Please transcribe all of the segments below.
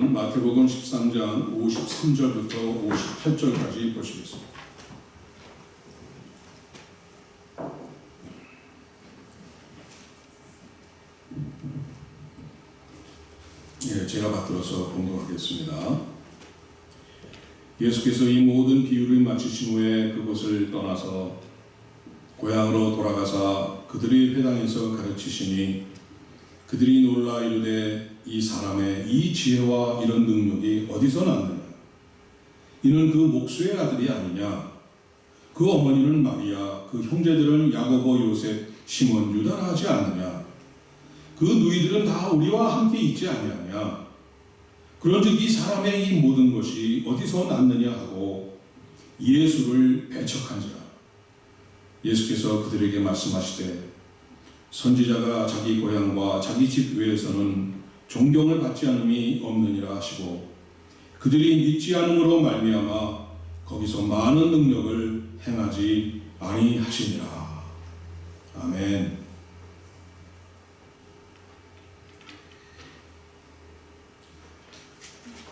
마태복음 13장 53절부터 58절까지 보시겠습니다. 제가 받들어서 공동하겠습니다. 예수께서 이 모든 비유를 마치신 후에 그곳을 떠나서 고향으로 돌아가사 그들의 회당에서 가르치시니 그들이 놀라 이르되 이 사람의 이 지혜와 이런 능력이 어디서 났느냐? 이는 그 목수의 아들이 아니냐? 그 어머니는 마리아, 그 형제들은 야고보, 요셉, 시몬, 유다라 하지 않느냐? 그 누이들은 다 우리와 함께 있지 아니하냐? 그런즉 이 사람의 이 모든 것이 어디서 났느냐 하고 예수를 배척한지라. 예수께서 그들에게 말씀하시되 선지자가 자기 고향과 자기 집 외에서는 존경을 받지 않음이 없느니라 하시고 그들이 믿지 않음으로 말미암아 거기서 많은 능력을 행하지 아니하시니라. 아멘.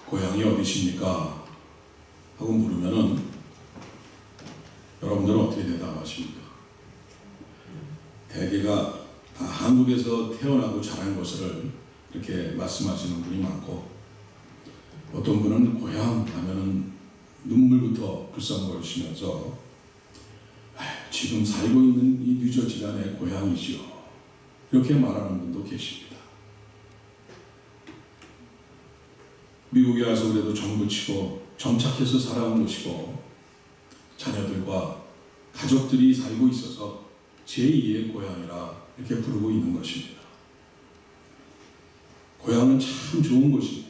고향이 어디십니까? 하고 물으면은 여러분들은 어떻게 대답하십니까? 대개가 다 한국에서 태어나고 자란 것을 이렇게 말씀하시는 분이 많고, 어떤 분은 고향 하면은 눈물부터 글썽거리시면서 지금 살고 있는 이 뉴저지가 내 고향이지요, 이렇게 말하는 분도 계십니다. 미국에 와서 그래도 정부치고 정착해서 살아온 곳이고 자녀들과 가족들이 살고 있어서 제2의 고향이라 이렇게 부르고 있는 것입니다. 고향은 참 좋은 곳입니다.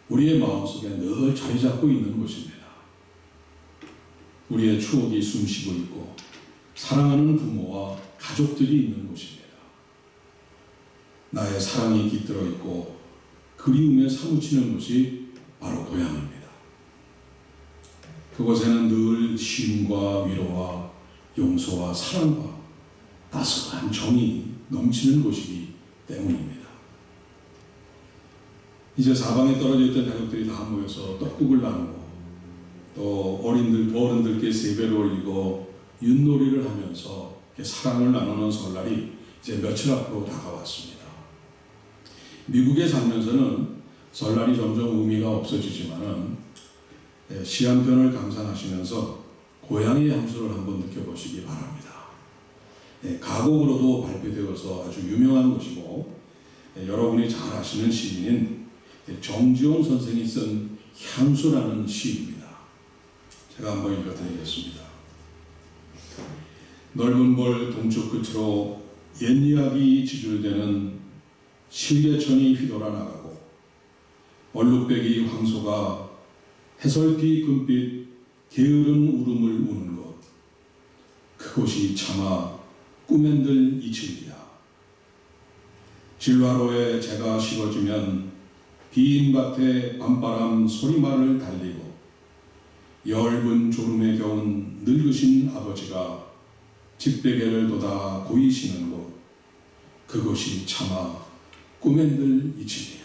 우리의 마음속에 늘 자리 잡고 있는 곳입니다. 우리의 추억이 숨쉬고 있고 사랑하는 부모와 가족들이 있는 곳입니다. 나의 사랑이 깃들어 있고 그리움에 사무치는 곳이 바로 고향입니다. 그곳에는 늘 쉼과 위로와 용서와 사랑과 따스한 정이 넘치는 곳이기 때문입니다. 이제 사방에 떨어져 있던 가족들이 다 모여서 떡국을 나누고 또 어른들께 세배를 올리고 윷놀이를 하면서 사랑을 나누는 설날이 이제 며칠 앞으로 다가왔습니다. 미국에 살면서는 설날이 점점 의미가 없어지지만은 시 한 편을 감상하시면서 고향의 향수를 한번 느껴보시기 바랍니다. 가곡으로도 발표되어서 아주 유명한 것이고 여러분이 잘 아시는 시인인 정지용 선생이 쓴 향수라는 시입니다. 제가 한번 읽어드리겠습니다. 넓은 벌 동쪽 끝으로 옛 이야기 지줄되는 실개천이 휘돌아 나가고 얼룩배기 황소가 해설비 금빛 게으른 울음을 우는 곳, 그곳이 차마 꿈엔들 이칠이야. 질화로에 재가 식어지면 빈 밭에 밤바람 소리말을 달리고 엷은 졸음에 겨운 늙으신 아버지가 집베개를 돋아 고이시는 곳, 그곳이 차마 꿈엔들 이칠이야.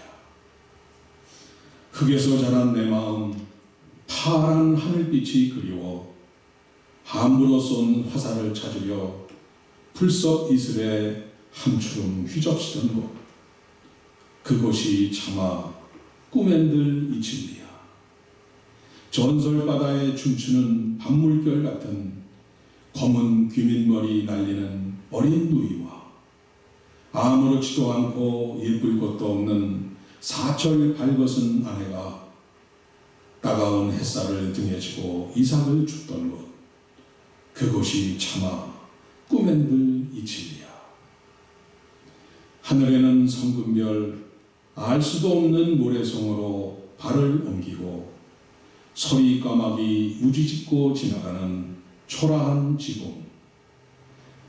흙에서 자란 내 마음 파란 하늘빛이 그리워 함부로 쏜 화살을 찾으려 풀섭 이슬에 한추름 휘적시던 곳, 그곳이 차마 꿈엔들 이칠리야. 전설바다에 춤추는 밤물결 같은 검은 귀민머리 날리는 어린 누이와 아무렇지도 않고 예쁠 것도 없는 사철 발벗은 아내가 따가운 햇살을 등에 지고 이삭을 줍던 곳, 그곳이 차마 꿈엔들 이칠이야. 하늘에는 성금별 알 수도 없는 모래성으로 발을 옮기고 서리 까마귀 우지짓고 지나가는 초라한 지붕,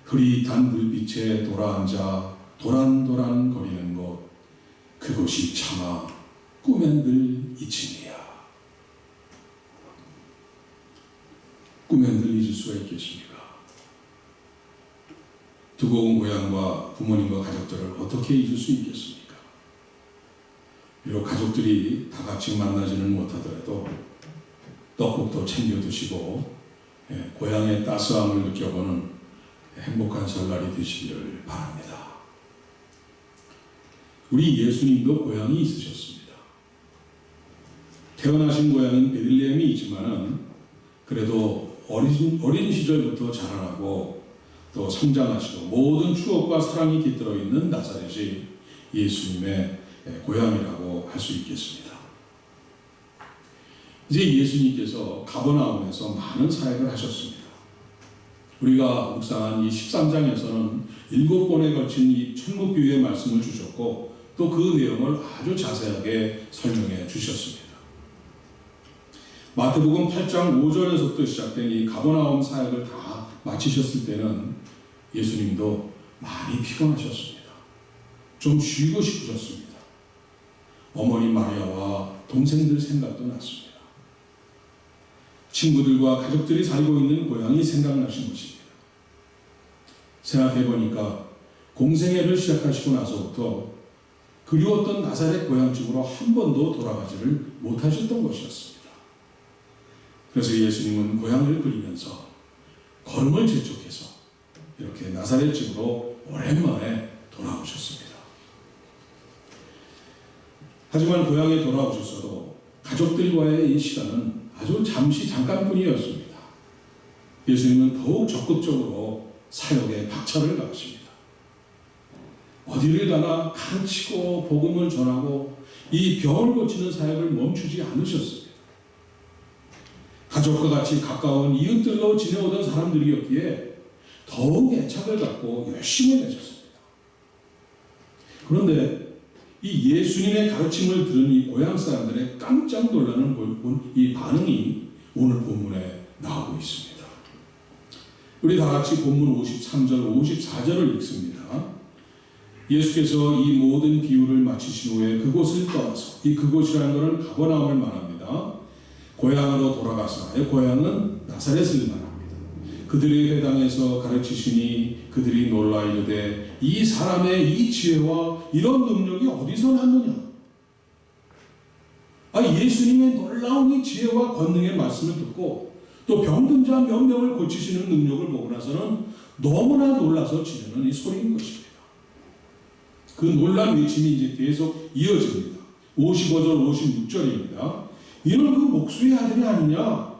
흐릿한 불빛에 돌아앉아 도란도란 거리는 곳, 그곳이 차마 꿈엔들 이칠이야. 꿈엔들 잊을 수가 있겠습니까? 두고 온 고향과 부모님과 가족들을 어떻게 잊을 수 있겠습니까? 비록 가족들이 다 같이 만나지는 못하더라도 떡국도 챙겨 드시고 고향의 따스함을 느껴보는 행복한 설날이 되시기를 바랍니다. 우리 예수님도 고향이 있으셨습니다. 태어나신 고향은 베들레헴이지만은 그래도 어린 시절부터 자라나고 또 성장하시고 모든 추억과 사랑이 깃들어 있는 나사렛이 예수님의 고향이라고 할 수 있겠습니다. 이제 예수님께서 가버나움에서 많은 사역을 하셨습니다. 우리가 묵상한 이 13장에서는 7번에 걸친 이 천국교회의 말씀을 주셨고 또 그 내용을 아주 자세하게 설명해 주셨습니다. 마태복음 8장 5절에서부터 시작된 이 가버나움 사역을 다 마치셨을 때는 예수님도 많이 피곤하셨습니다. 좀 쉬고 싶으셨습니다. 어머니 마리아와 동생들 생각도 났습니다. 친구들과 가족들이 살고 있는 고향이 생각나신 것입니다. 생각해보니까 공생애를 시작하시고 나서부터 그리웠던 나사렛 고향집으로 한 번도 돌아가지를 못하셨던 것이었습니다. 그래서 예수님은 고향을 그리면서 걸음을 재촉해서 이렇게 나사렛 집으로 오랜만에 돌아오셨습니다. 하지만 고향에 돌아오셨어도 가족들과의 이 시간은 아주 잠깐뿐이었습니다. 예수님은 더욱 적극적으로 사역에 박차를 가하십니다. 어디를 가나 가르치고 복음을 전하고 이 병을 고치는 사역을 멈추지 않으셨습니다. 가족과 같이 가까운 이웃들로 지내오던 사람들이었기에 더욱 애착을 갖고 열심히 내셨습니다. 그런데 이 예수님의 가르침을 들은 이 고향 사람들의 깜짝 놀라는 이 반응이 오늘 본문에 나오고 있습니다. 우리 다 같이 본문 53절, 54절을 읽습니다. 예수께서 이 모든 비유를 마치신 후에 그곳을 떠나서, 이 그곳이라는 것은 가버나움을 말합니다. 고향으로 돌아가서, 고향은 나사렛을 말합니다. 그들의 회당에서 가르치시니 그들이 놀라 이르되 이 사람의 이 지혜와 이런 능력이 어디서 났느냐? 예수님의 놀라운 이 지혜와 권능의 말씀을 듣고 또 병든 자 몇 명을 고치시는 능력을 보고 나서는 너무나 놀라서 지르는 이 소리인 것입니다. 그 놀란 외침이 이제 계속 이어집니다. 55절, 56절입니다. 이는 그 목수의 아들이 아니냐?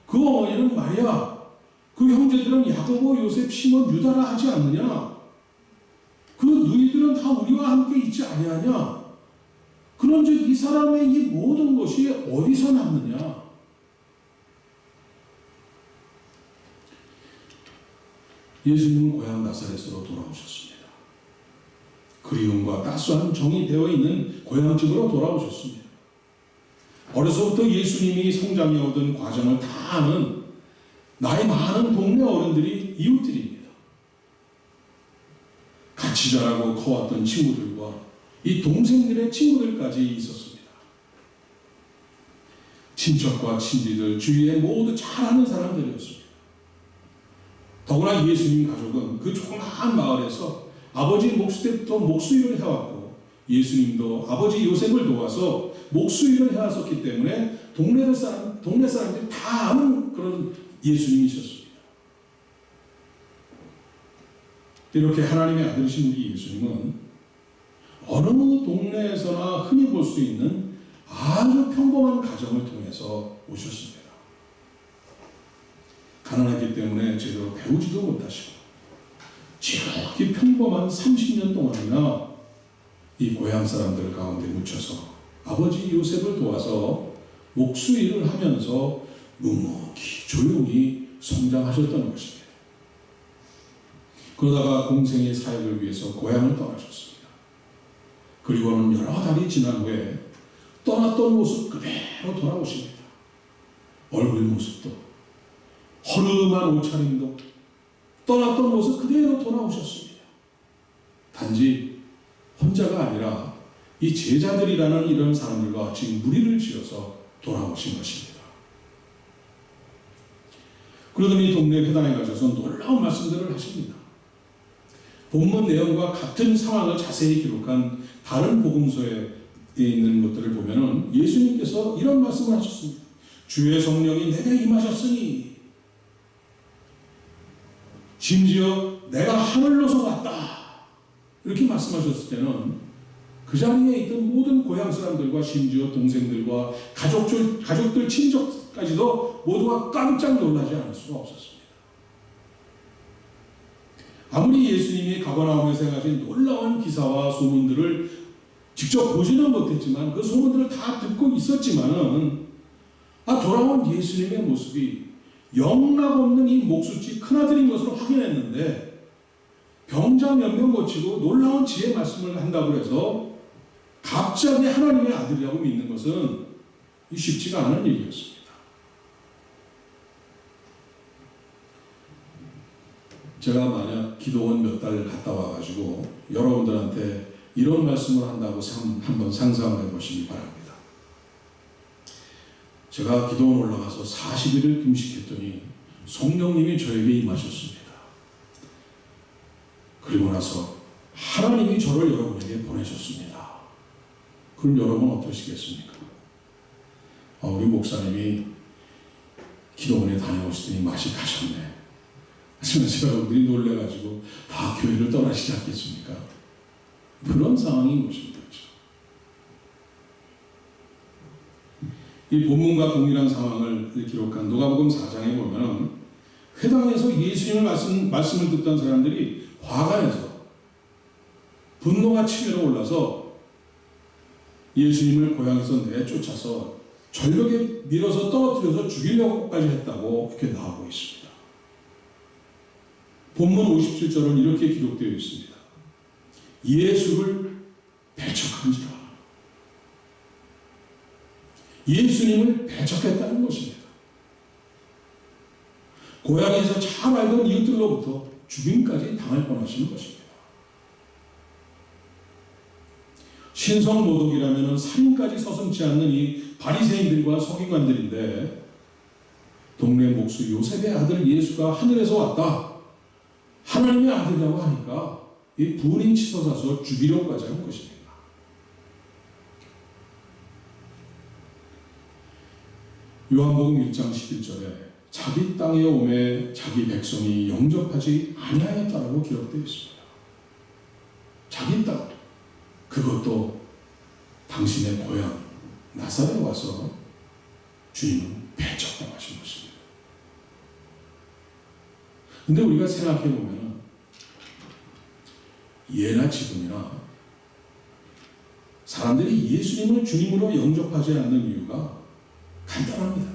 그 어머니는 마리아, 그 형제들은 야고보, 요셉, 시몬, 유다라 하지 않느냐? 그 누이들은 다 우리와 함께 있지 아니하냐? 그런즉 이 사람의 이 모든 것이 어디서 났느냐? 예수님은 고향 나사렛으로 돌아오셨습니다. 그리움과 따스한 정이 되어 있는 고향집으로 돌아오셨습니다. 어려서부터 예수님이 성장해 오던 과정을 다 아는 나이 많은 동네 어른들이 이웃들입니다. 같이 자라고 커왔던 친구들과 이 동생들의 친구들까지 있었습니다. 친척과 친지들 주위에 모두 잘 아는 사람들이었습니다. 더구나 예수님 가족은 그 조그마한 마을에서 아버지 목수 때부터 목수일을 해왔고 예수님도 아버지 요셉을 도와서 목수일을 해왔었기 때문에 동네 사람들이 다 아는 그런 예수님이셨습니다. 이렇게 하나님의 아들이신 우리 예수님은 어느 동네에서나 흔히 볼 수 있는 아주 평범한 가정을 통해서 오셨습니다. 가난했기 때문에 제대로 배우지도 못하시고 지극히 평범한 30년 동안이나 이 고향 사람들 가운데 묻혀서 아버지 요셉을 도와서 목수 일을 하면서 묵묵히 조용히 성장하셨던 것입니다. 그러다가 공생의 사역을 위해서 고향을 떠나셨습니다. 그리고는 여러 달이 지난 후에 떠났던 모습 그대로 돌아오십니다. 얼굴 모습도 허름한 옷차림도 떠났던 모습 그대로 돌아오셨습니다. 단지 혼자가 아니라 이 제자들이라는 이런 사람들과 같이 무리를 지어서 돌아오신 것입니다. 그러더니 동네 회당에 가셔서 놀라운 말씀들을 하십니다. 본문 내용과 같은 상황을 자세히 기록한 다른 복음서에 있는 것들을 보면은 예수님께서 이런 말씀을 하셨습니다. 주의 성령이 내게 임하셨으니 심지어 내가 하늘로서 왔다 이렇게 말씀하셨을 때는 그 자리에 있던 모든 고향 사람들과 심지어 동생들과 가족들 친척까지도 모두가 깜짝 놀라지 않을 수가 없었습니다. 아무리 예수님이 가버나움에서 행하신 놀라운 기사와 소문들을 직접 보지는 못했지만 그 소문들을 다 듣고 있었지만은 돌아온 예수님의 모습이 영락없는 이 목수집 큰아들인 것으로 확인했는데 병자 몇 명 고치고 놀라운 지혜 말씀을 한다고 해서 갑자기 하나님의 아들이라고 믿는 것은 쉽지가 않은 일이었습니다. 제가 만약 기도원 몇 달 갔다 와가지고 여러분들한테 이런 말씀을 한다고 한번 상상해 보시기 바랍니다. 제가 기도원 올라가서 40일을 금식했더니 성령님이 저에게 임하셨습니다. 그리고 나서 하나님이 저를 여러분에게 보내셨습니다. 그럼 여러분 어떠시겠습니까? 우리 목사님이 기도원에 다녀오시더니 맛이 가셨네. 하시면서 여러분들이 놀래가지고 다 교회를 떠나시지 않겠습니까? 그런 상황인 것입니다. 이 본문과 동일한 상황을 기록한 누가복음 4장에 보면 회당에서 예수님의 말씀을 듣던 사람들이 화가 나서 분노가 치밀어 올라서 예수님을 고향에서 내쫓아서 절벽에 밀어서 떨어뜨려서 죽이려고까지 했다고 이렇게 나오고 있습니다. 본문 57절은 이렇게 기록되어 있습니다. 예수를 배척한지라. 예수님을 배척했다는 것입니다. 고향에서 잘 알던 이웃들로부터 죽임까지 당할 뻔하신 것입니다. 신성모독이라면 살인까지 서슴지 않는 이 바리새인들과 서기관들인데 동네 목수 요셉의 아들 예수가 하늘에서 왔다. 하나님의 아들이라고 하니까 이 분이 치솟아서 죽이려고까지 한 것입니다. 요한복음 1장 11절에 자기 땅에 오매 자기 백성이 영접하지 아니하였다라고 기록되어 있습니다. 자기 땅, 그것도 당신의 고향 나사렛에 와서 주님은 배척당하신 것입니다. 근데 우리가 생각해 보면 예나 지금이나 사람들이 예수님을 주님으로 영접하지 않는 이유가 간단합니다.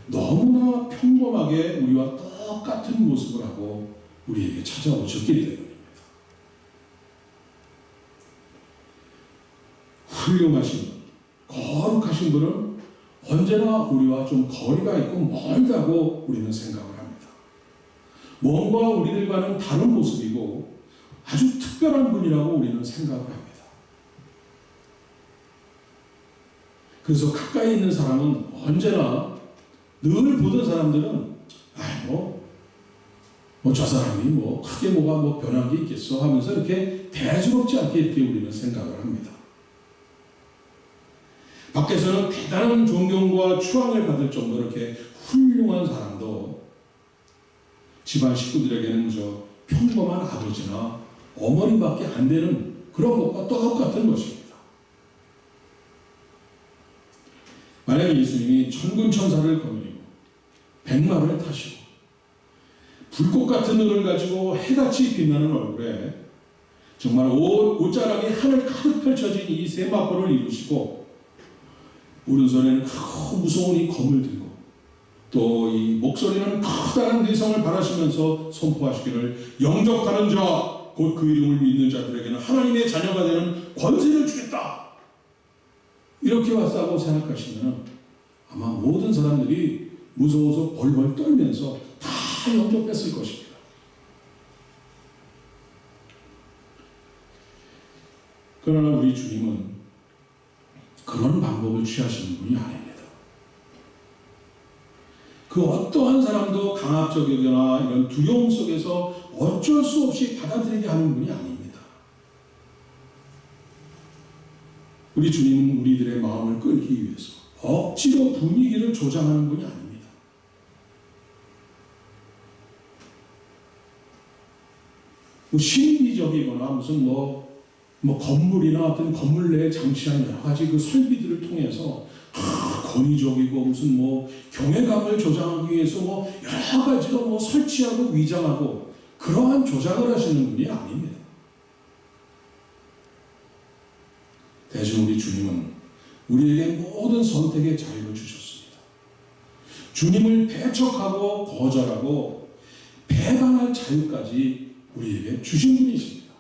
너무나 평범하게 우리와 똑같은 모습을 하고 우리에게 찾아오셨기 때문입니다. 훌륭하신 분, 거룩하신 분은 언제나 우리와 좀 거리가 있고 멀다고 우리는 생각을 합니다. 뭔가 우리들과는 다른 모습이고 아주 특별한 분이라고 우리는 생각을 합니다. 그래서 가까이 있는 사람은 언제나 늘 보던 사람들은 저 사람이 크게 뭐가 변한 게 있겠어 하면서 이렇게 대수롭지 않게 이렇게 우리는 생각을 합니다. 밖에서는 대단한 존경과 추앙을 받을 정도로 이렇게 훌륭한 사람도 집안 식구들에게는 평범한 아버지나 어머니밖에 안 되는 그런 것과 똑같은 것입니다. 만약에 예수님이 천군 천사를 거느리고 백마를 타시고 불꽃 같은 눈을 가지고 해같이 빛나는 얼굴에 정말 옷자락에 하늘 가득 펼쳐진 이 세마포를 이루시고 오른손에는 크고 무서운 이 검을 들고 또 이 목소리는 커다란 위성을 바라시면서 선포하시기를 영접하는 자 곧 그 이름을 믿는 자들에게는 하나님의 자녀가 되는 권세를 주겠다. 이렇게 왔다고 생각하시면 아마 모든 사람들이 무서워서 벌벌 떨면서 다 영접했을 것입니다. 그러나 우리 주님은 그런 방법을 취하시는 분이 아닙니다. 그 어떠한 사람도 강압적이거나 이런 두려움 속에서 어쩔 수 없이 받아들이게 하는 분이 아닙니다. 우리 주님은 우리들의 마음을 끌기 위해서 억지로 분위기를 조장하는 분이 아닙니다. 신비적이거나 무슨 건물이나 어떤 건물 내에 장치한 여러 가지 그 설비들을 통해서 권위적이고 무슨 경외감을 조장하기 위해서 여러 가지로 설치하고 위장하고 그러한 조작을 하시는 분이 아닙니다. 대신 우리 주님은 우리에게 모든 선택의 자유를 주셨습니다. 주님을 배척하고 거절하고 배반할 자유까지 우리에게 주신 분이십니다.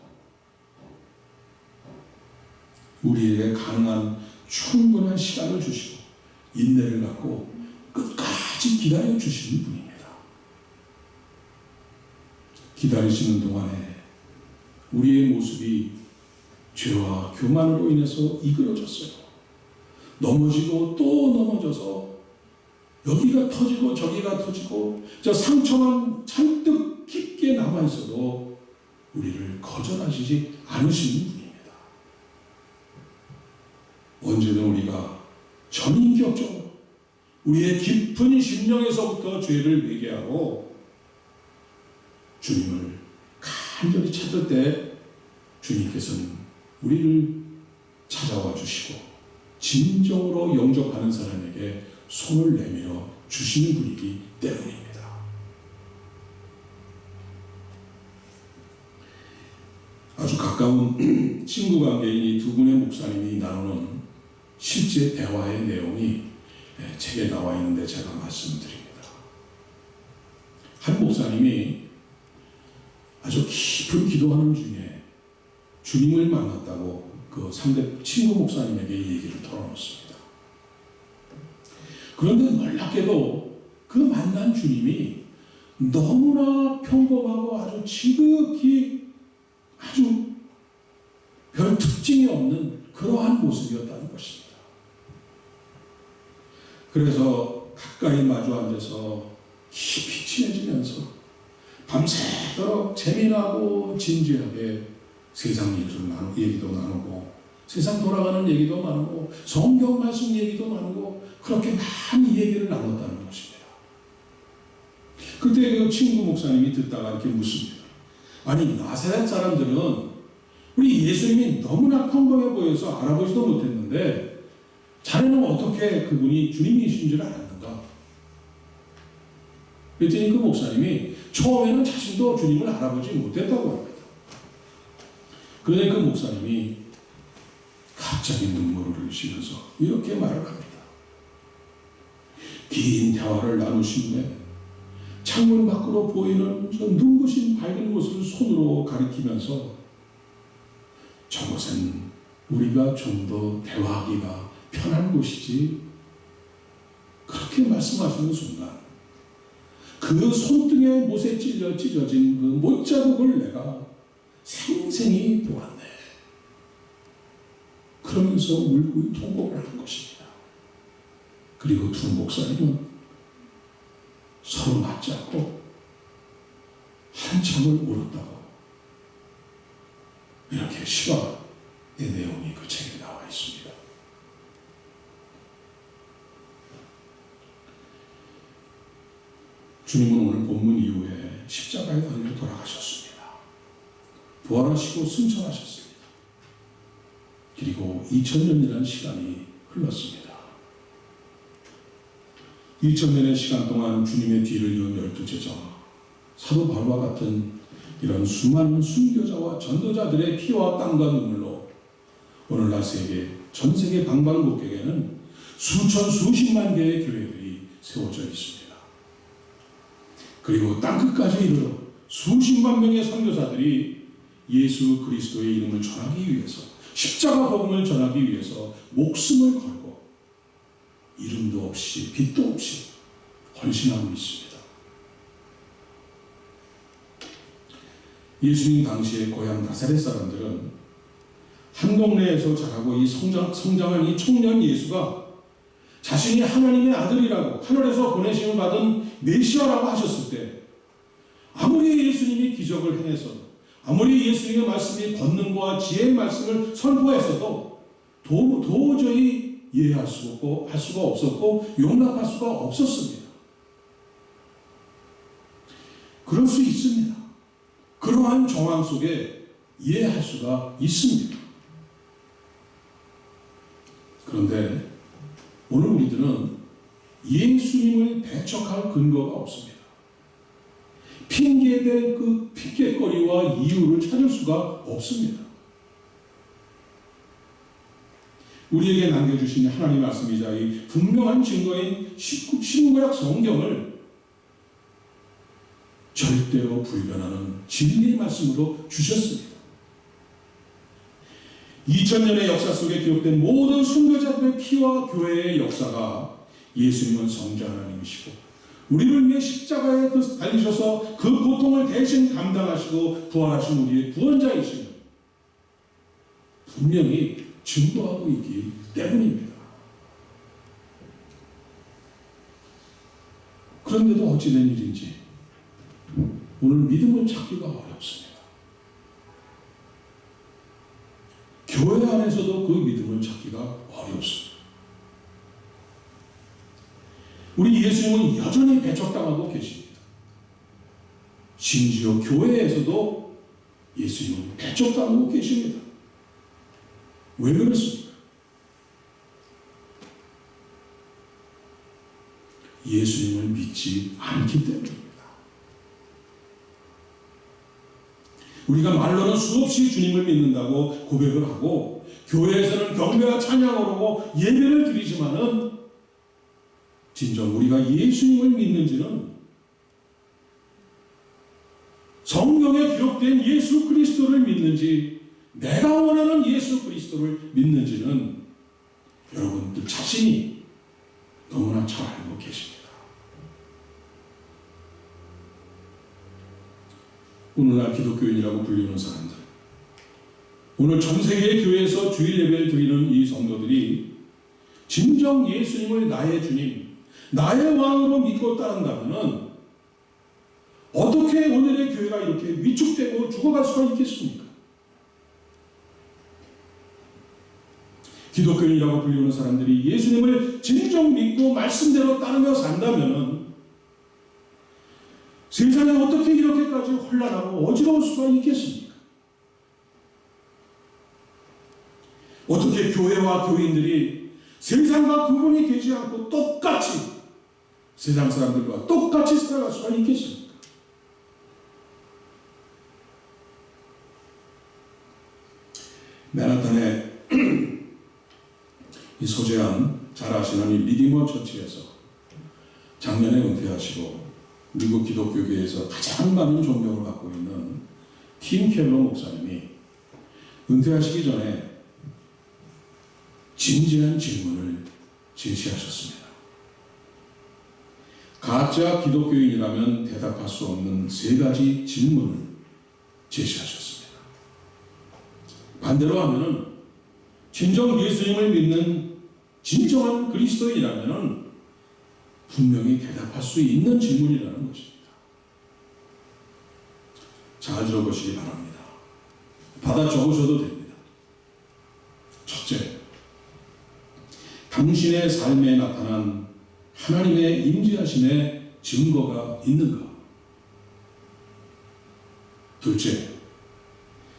우리에게 가능한 충분한 시간을 주시고 인내를 갖고 끝까지 기다려 주시는 분입니다. 기다리시는 동안에 우리의 모습이 죄와 교만으로 인해서 이그러졌어요. 넘어지고 또 넘어져서 여기가 터지고 저기가 터지고 저 상처만 잔뜩 깊게 남아있어도 우리를 거절하시지 않으시는 분입니다. 언제든 우리가 전인격적으로 우리의 깊은 심령에서부터 죄를 회개하고 주님을 간절히 찾을 때 주님께서는 우리를 찾아와 주시고 진정으로 영접하는 사람에게 손을 내밀어 주시는 분이기 때문입니다. 아주 가까운 친구 관계인 이 두 분의 목사님이 나누는 실제 대화의 내용이 책에 나와 있는데 제가 말씀드립니다. 한 목사님이 아주 깊은 기도하는 중에 주님을 만났다고 그 상대 친구 목사님에게 얘기를 털어놓습니다. 그런데 놀랍게도 그 만난 주님이 너무나 평범하고 아주 지극히 아주 별 특징이 없는 그러한 모습이었다는 것입니다. 그래서 가까이 마주 앉아서 깊이 친해지면서 밤새도록 재미나고 진지하게 세상 얘기도 나누고 세상 돌아가는 얘기도 나누고 성경 말씀 얘기도 나누고 그렇게 많이 얘기를 나눴다는 것입니다. 그때 그 친구 목사님이 듣다가 이렇게 묻습니다. 아니 나사렛 사람들은 우리 예수님이 너무나 평범해 보여서 알아보지도 못했는데 자네는 어떻게 그분이 주님이신 줄 알았는가? 그랬더니 그 목사님이 처음에는 자신도 주님을 알아보지 못했다고 합니다. 그런데 그 목사님이 갑자기 눈물을 흘리시면서 이렇게 말을 합니다. 긴 대화를 나누신 후에 창문 밖으로 보이는 저 눈부신 밝은 곳을 손으로 가리키면서 저곳은 우리가 좀 더 대화하기가 편한 곳이지. 그렇게 말씀하시는 순간 그 손등에 못에 찢어진 그 못자국을 내가 생생히 보았네. 그러면서 울고 통곡을 하는 것입니다. 그리고 두 목사님은 서로 맞잡고 한참을 울었다고 이렇게 실화의 내용이 그 책에 나와 있습니다. 주님은 오늘 본문 이후에 십자가에 달려 돌아가셨습니다. 부활하시고 승천하셨습니다. 그리고 2000년이라는 시간이 흘렀습니다. 2000년의 시간 동안 주님의 뒤를 이은 12제자와 사도 바울과 같은 이런 수많은 순교자와 전도자들의 피와 땀과 눈물로 오늘날 전 세계 방방곡곡에는 수천 수십만 개의 교회들이 세워져 있습니다. 그리고 땅끝까지 이르러 수십만 명의 선교사들이 예수 그리스도의 이름을 전하기 위해서 십자가 복음을 전하기 위해서 목숨을 걸고 이름도 없이 빛도 없이 헌신하고 있습니다. 예수님 당시의 고향 나사렛 사람들은 한 동네에서 자라고 이 성장한 이 청년 예수가 자신이 하나님의 아들이라고 하늘에서 보내심을 받은 메시아라고 하셨을 때 아무리 예수님이 기적을 행해서 아무리 예수님의 말씀이 권능과 지혜의 말씀을 선포했어도 도저히 이해할 수가 없고 할 수가 없었고 용납할 수가 없었습니다. 그럴 수 있습니다. 그러한 정황 속에 이해할 수가 있습니다. 그런데 오늘 우리들은 예수님을 배척할 근거가 없습니다. 핑계될 그 핑계거리와 이유를 찾을 수가 없습니다. 우리에게 남겨주신 하나님의 말씀이자 이 분명한 증거인 신구약 성경을 절대로 불변하는 진리의 말씀으로 주셨습니다. 2000년의 역사 속에 기록된 모든 순교자들의 피와 교회의 역사가 예수님은 성자 하나님이시고 우리를 위해 십자가에 달리셔서 그 고통을 대신 감당하시고 부활하신 우리의 구원자이심을 분명히 증거하고 있기 때문입니다. 그런데도 어찌된 일인지 오늘 믿음을 찾기가 어렵습니다. 교회 안에서도 그 믿음을 찾기가 어렵습니다. 우리 예수님은 여전히 배척당하고 계십니다. 심지어 교회에서도 예수님은 배척당하고 계십니다. 왜 그렇습니까? 예수님을 믿지 않기 때문입니다. 우리가 말로는 수없이 주님을 믿는다고 고백을 하고 교회에서는 경배와 찬양을 하고 예배를 드리지만은 진정 우리가 예수님을 믿는지는 성경에 기록된 예수 그리스도를 믿는지 내가 원하는 예수 그리스도를 믿는지는 여러분들 자신이 너무나 잘 알고 계십니다. 오늘날 기독교인이라고 불리는 사람들, 오늘 전 세계 교회에서 주일 예배를 드리는 이 성도들이 진정 예수님을 나의 주님, 나의 왕으로 믿고 따른다면 어떻게 오늘의 교회가 이렇게 위축되고 죽어갈 수가 있겠습니까? 기독교인이라고 불리는 사람들이 예수님을 진정 믿고 말씀대로 따르며 산다면 세상에 어떻게 이렇게까지 혼란하고 어지러울 수가 있겠습니까? 어떻게 교회와 교인들이 세상과 구분이 되지 않고 똑같이 세상 사람들과 똑같이 살아갈 수가 있겠습니까? 맨하탄에 이 소재한 잘 아시는 이 리디머 처치에서 작년에 은퇴하시고 미국 기독교계에서 가장 많은 존경을 받고 있는 팀 켈러 목사님이 은퇴하시기 전에 진지한 질문을 제시하셨습니다. 가짜 기독교인이라면 대답할 수 없는 3가지 질문을 제시하셨습니다. 반대로 하면은 진정 예수님을 믿는 진정한 그리스도인이라면 분명히 대답할 수 있는 질문이라는 것입니다. 잘 들어보시기 바랍니다. 받아 적으셔도 됩니다. 첫째, 당신의 삶에 나타난 하나님의 임재하심의 증거가 있는가? 둘째,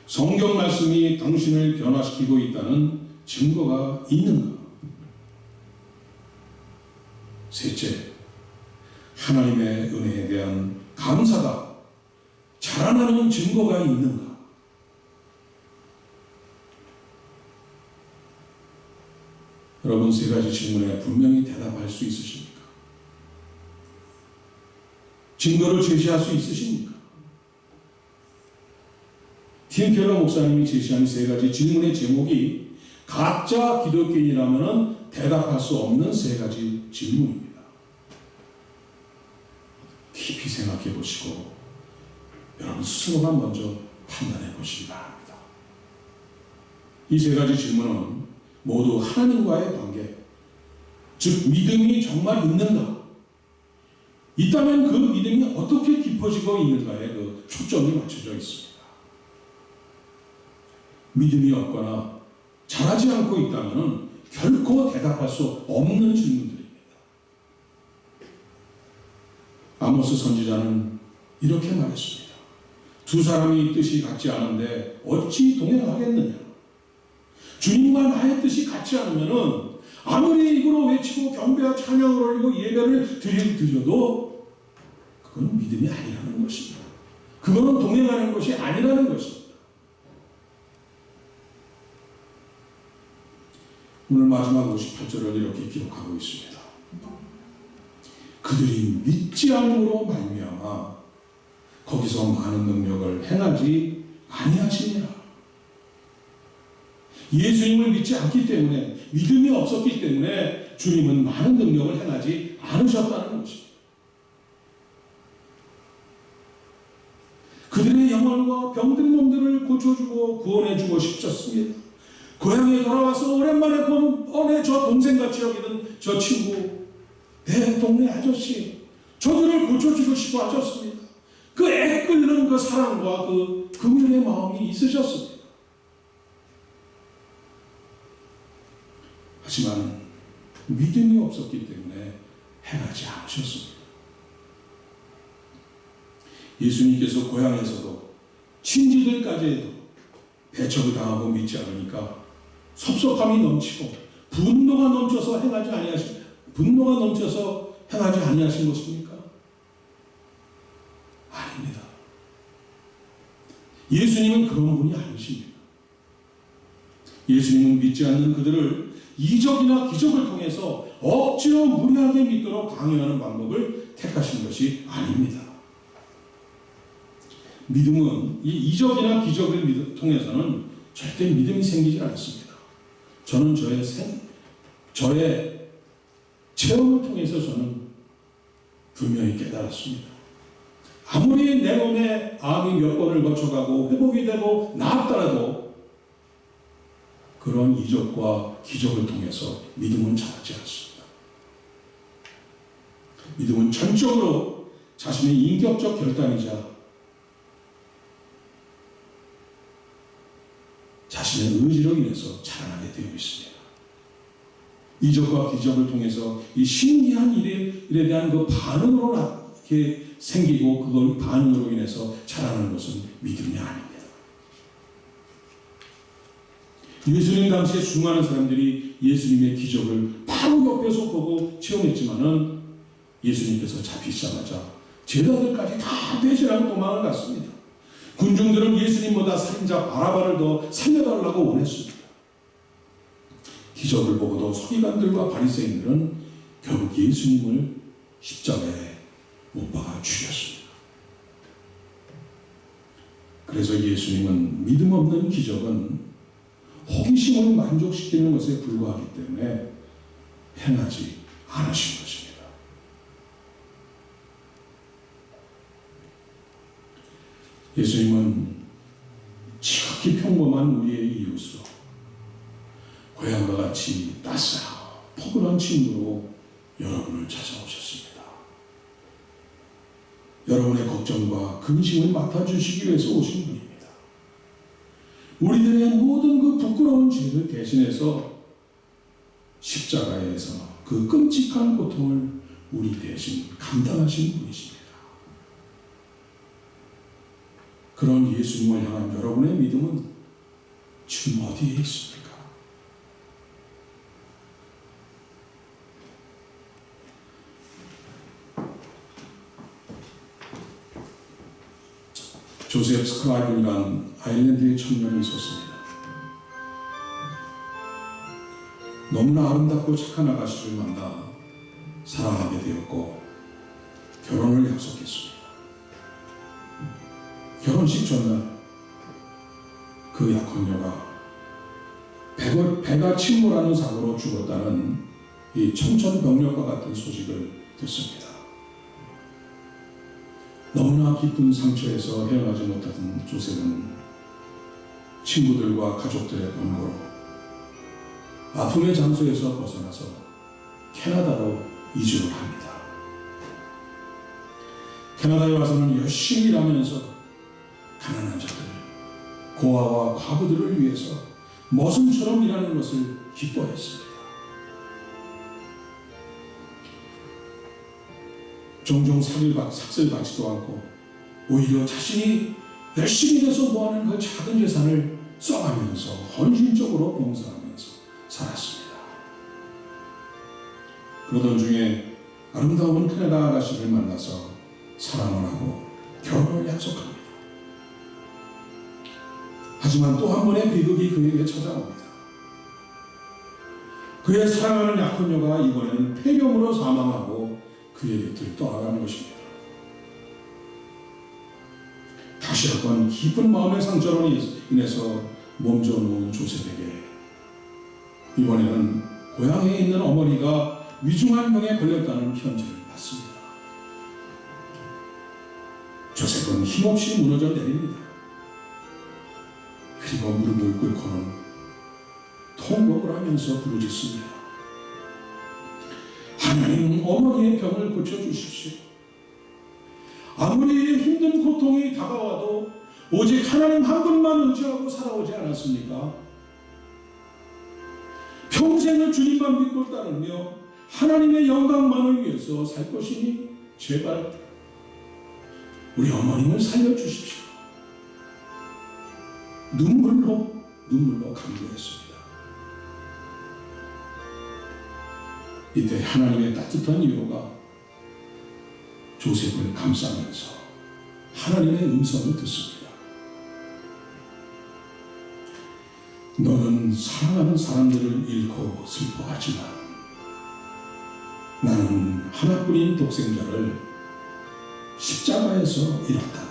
성경 말씀이 당신을 변화시키고 있다는 증거가 있는가? 셋째, 하나님의 은혜에 대한 감사가 자라나는 증거가 있는가? 여러분 3가지 질문에 분명히 대답할 수 있으십니까? 증거를 제시할 수 있으십니까? 팀 켈러 목사님이 제시한 3가지 질문의 제목이 가짜 기독교인이라면 대답할 수 없는 3가지 질문입니다. 깊이 생각해 보시고 여러분 스스로가 먼저 판단해 보시기 바랍니다. 이 3가지 질문은 모두 하나님과의 관계, 즉 믿음이 정말 있는가? 있다면 그 믿음이 어떻게 깊어지고 있는가에 초점이 맞춰져 있습니다. 믿음이 없거나 잘하지 않고 있다면 결코 대답할 수 없는 질문들입니다. 아모스 선지자는 이렇게 말했습니다. 두 사람이 뜻이 같지 않은데 어찌 동행하겠느냐? 주님과 나의 뜻이 같지 않으면 아무리 입으로 외치고 경배와 찬양을 올리고 예배를 드려도 그건 믿음이 아니라는 것입니다. 그거는 동행하는 것이 아니라는 것입니다. 오늘 마지막 58절을 이렇게 기록하고 있습니다. 그들이 믿지 않음으로 말미암아 거기서 많은 능력을 행하지 아니하시니라. 예수님을 믿지 않기 때문에, 믿음이 없었기 때문에 주님은 많은 능력을 행하지 않으셨다는 것입니다. 그들의 영혼과 병든 놈들을 고쳐주고 구원해주고 싶었습니다. 고향에 돌아와서 오랜만에 본 저 동생같이 여기는 저 친구, 내 동네 아저씨, 저들을 고쳐주고 싶어 하셨습니다. 그 애끓는 그 사랑과 그 긍휼의 마음이 있으셨습니다. 하지만 믿음이 없었기 때문에 행하지 않으셨습니다. 예수님께서 고향에서도 친지들까지도 배척을 당하고 믿지 않으니까 섭섭함이 넘치고 분노가 넘쳐서 행하지 아니하신 것입니까? 아닙니다. 예수님은 그런 분이 아니십니다. 예수님은 믿지 않는 그들을 이적이나 기적을 통해서 억지로 무리하게 믿도록 강요하는 방법을 택하신 것이 아닙니다. 믿음은 이 이적이나 기적을 통해서는 절대 믿음이 생기지 않습니다. 저는 저의 체험을 통해서 저는 분명히 깨달았습니다. 아무리 내 몸에 암이 몇 번을 거쳐가고 회복이 되고 나았더라도 그런 이적과 기적을 통해서 믿음은 자라지 않습니다. 믿음은 전적으로 자신의 인격적 결단이자 자신의 의지로 인해서 자라나게 되어 있습니다. 이적과 기적을 통해서 이 신기한 일에 대한 그 반응으로 이렇게 생기고 그걸 반응으로 인해서 자라는 것은 믿음이 아닙니다. 예수님 당시에 수많은 사람들이 예수님의 기적을 바로 옆에서 보고 체험했지만은 예수님께서 잡히시자마자 제자들까지 다 배신하고 도망을 갔습니다. 군중들은 예수님보다 살인자 바라바를 더 살려달라고 원했습니다. 기적을 보고도 서기관들과 바리새인들은 결국 예수님을 십자가에 못 박아 죽였습니다. 그래서 예수님은 믿음 없는 기적은 호기심을 만족시키는 것에 불과하기 때문에 행하지 않으신 것입니다. 예수님은 지극히 평범한 우리의 이웃으로 고향과 같이 따스하고 포근한 친구로 여러분을 찾아오셨습니다. 여러분의 걱정과 근심을 맡아주시기 위해서 오신 분입니다. 우리들의 모든 그 부끄러운 죄를 대신해서 십자가에서 그 끔찍한 고통을 우리 대신 감당하신 분이십니다. 그런 예수님을 향한 여러분의 믿음은 지금 어디에 있습니까? 조셉 스크라이븐이라는 아일랜드의 청년이 있었습니다. 너무나 아름답고 착한 아가씨를 만나 사랑하게 되었고 결혼을 약속했습니다. 결혼식 전날 그 약혼녀가 배가 침몰하는 사고로 죽었다는 이 청천벽력과 같은 소식을 듣습니다. 너무나 깊은 상처에서 헤어나지 못하던 조셉은 친구들과 가족들의 권고로 아픔의 장소에서 벗어나서 캐나다로 이주를 합니다. 캐나다에 와서는 열심히 일하면서 가난한 자들, 고아와 과부들을 위해서 머슴처럼 일하는 것을 기뻐했습니다. 종종 삭슬받지도 않고 오히려 자신이 열심히 일해서 모아낸 그 작은 재산을 써가면서 헌신적으로 봉사하면서 살았습니다. 그러던 중에 아름다운 캐나다 아가씨를 만나서 사랑을 하고 결혼을 약속합니다. 하지만 또 한 번의 비극이 그에게 찾아옵니다. 그의 사랑하는 약혼녀가 이번에는 폐렴으로 사망하고 그의 곁을 떠나가는 것입니다. 다시 한번 깊은 마음의 상처로 인해서 몸져 누운 조셉에게 이번에는 고향에 있는 어머니가 위중한 병에 걸렸다는 편지를 받습니다. 조셉은 힘없이 무너져 내립니다. 그리고 무릎을 꿇고는 통곡을 하면서 부르짖습니다. 하나님, 어머니의 병을 고쳐주십시오. 아무리 힘든 고통이 다가와도 오직 하나님 한 분만 의지하고 살아오지 않았습니까? 평생을 주님만 믿고 따르며 하나님의 영광만을 위해서 살 것이니 제발 우리 어머님을 살려주십시오. 눈물로 간구했습니다. 이때 하나님의 따뜻한 위로가 조셉을 감싸면서 하나님의 음성을 듣습니다. 너는 사랑하는 사람들을 잃고 슬퍼하지만 나는 하나뿐인 독생자를 십자가에서 잃었단다.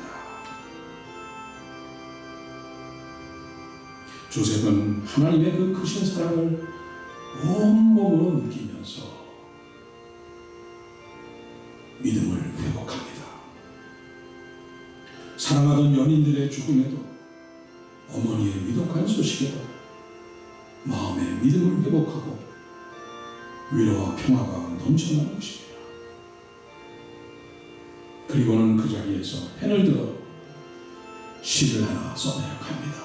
조셉은 하나님의 그 크신 사랑을 온몸으로 느끼면서 믿음을 회복합니다. 사랑하던 연인들의 죽음에도 어머니의 위독한 소식에도 마음의 믿음을 회복하고 위로와 평화가 넘쳐나는 것입니다. 그리고는 그 자리에서 펜을 들어 시를 하나 써내려갑니다.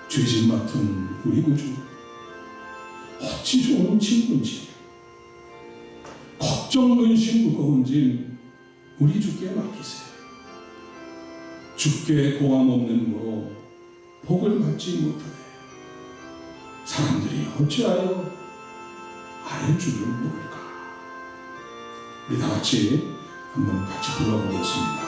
죄짐 맡은 우리 구주, 어찌 좋은 친구인지, 걱정 근심 무거운지 우리 주께 맡기세요. 주께 고함 없는 무로 복을 받지 못하네 사람들이 어찌하여 아는 줄을 모를까. 우리 다 같이 한번 같이 불러보겠습니다.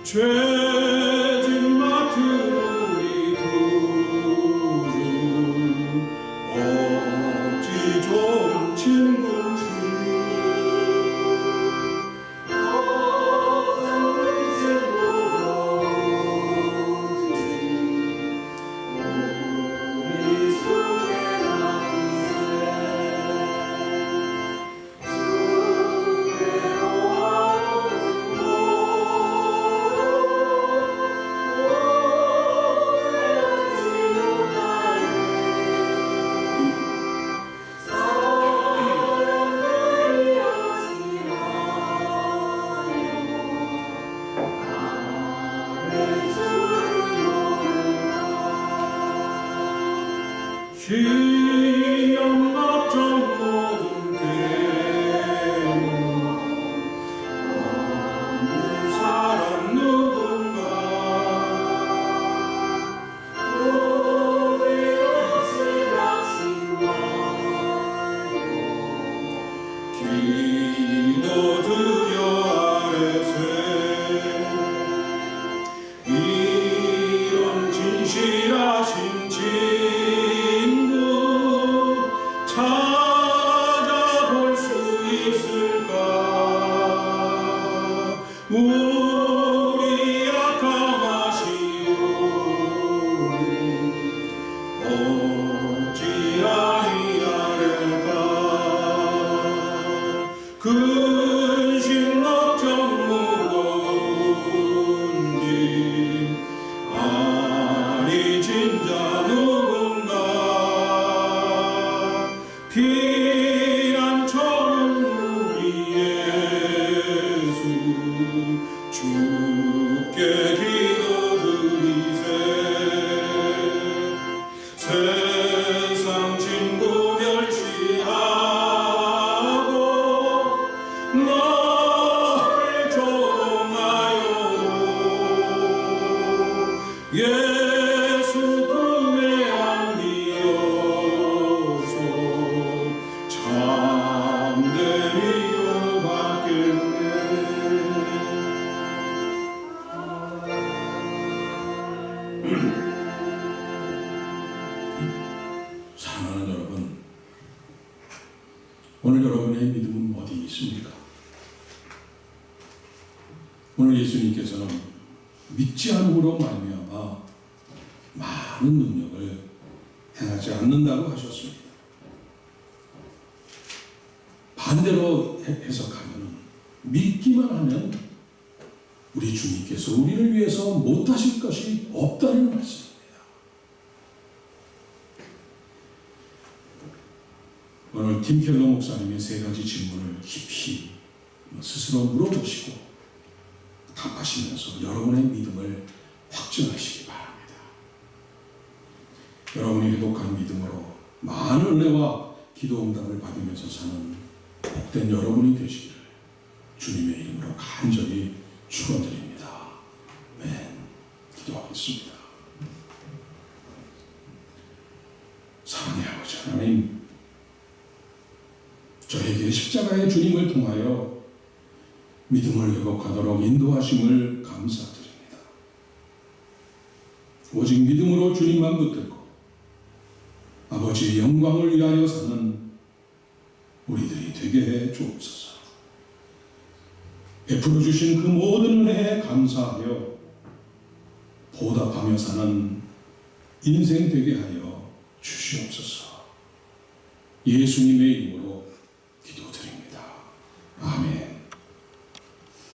죄짐 맡은 우리 구주, 어찌 좋은 친구지. 귀한 천국 예수 주께 기도드리세. 세상 진고 멸시하고 너를 조롱하여도 예수 품에 안기어서 참된 위로받겠네. 사랑하는 여러분, 오늘 여러분의 믿음은 어디 있습니까? 오늘 예수님께서는 믿지 않음으로 말미암아 많은 능력을 행하지 않는다고 하셨습니다. 반대로 해석하면 믿기만 하면 우리 주님께서 우리를 위해서 못하실 것이 없다는 말씀입니다. 오늘 팀 켈러 목사님의 세 가지 질문을 깊이 스스로 물어보시고 답하시면서 여러분의 믿음을 확증하시기 바랍니다. 여러분이 회복한 믿음으로 많은 은혜와 기도 응답을 받으면서 사는 복된 여러분이 되시기를 주님의 이름으로 간절히 축원드립니다. 아멘. 기도하겠습니다. 사랑의 아버지 하나님, 저에게 십자가의 주님을 통하여 믿음을 회복하도록 인도하심을 감사드립니다. 오직 믿음으로 주님만 붙들고 아버지의 영광을 위하여 사는 우리들이 되게 해 주옵소서. 베풀어 주신 그 모든 은혜에 감사하여 보답하며 사는 인생 되게 하여 주시옵소서. 예수님의 이름으로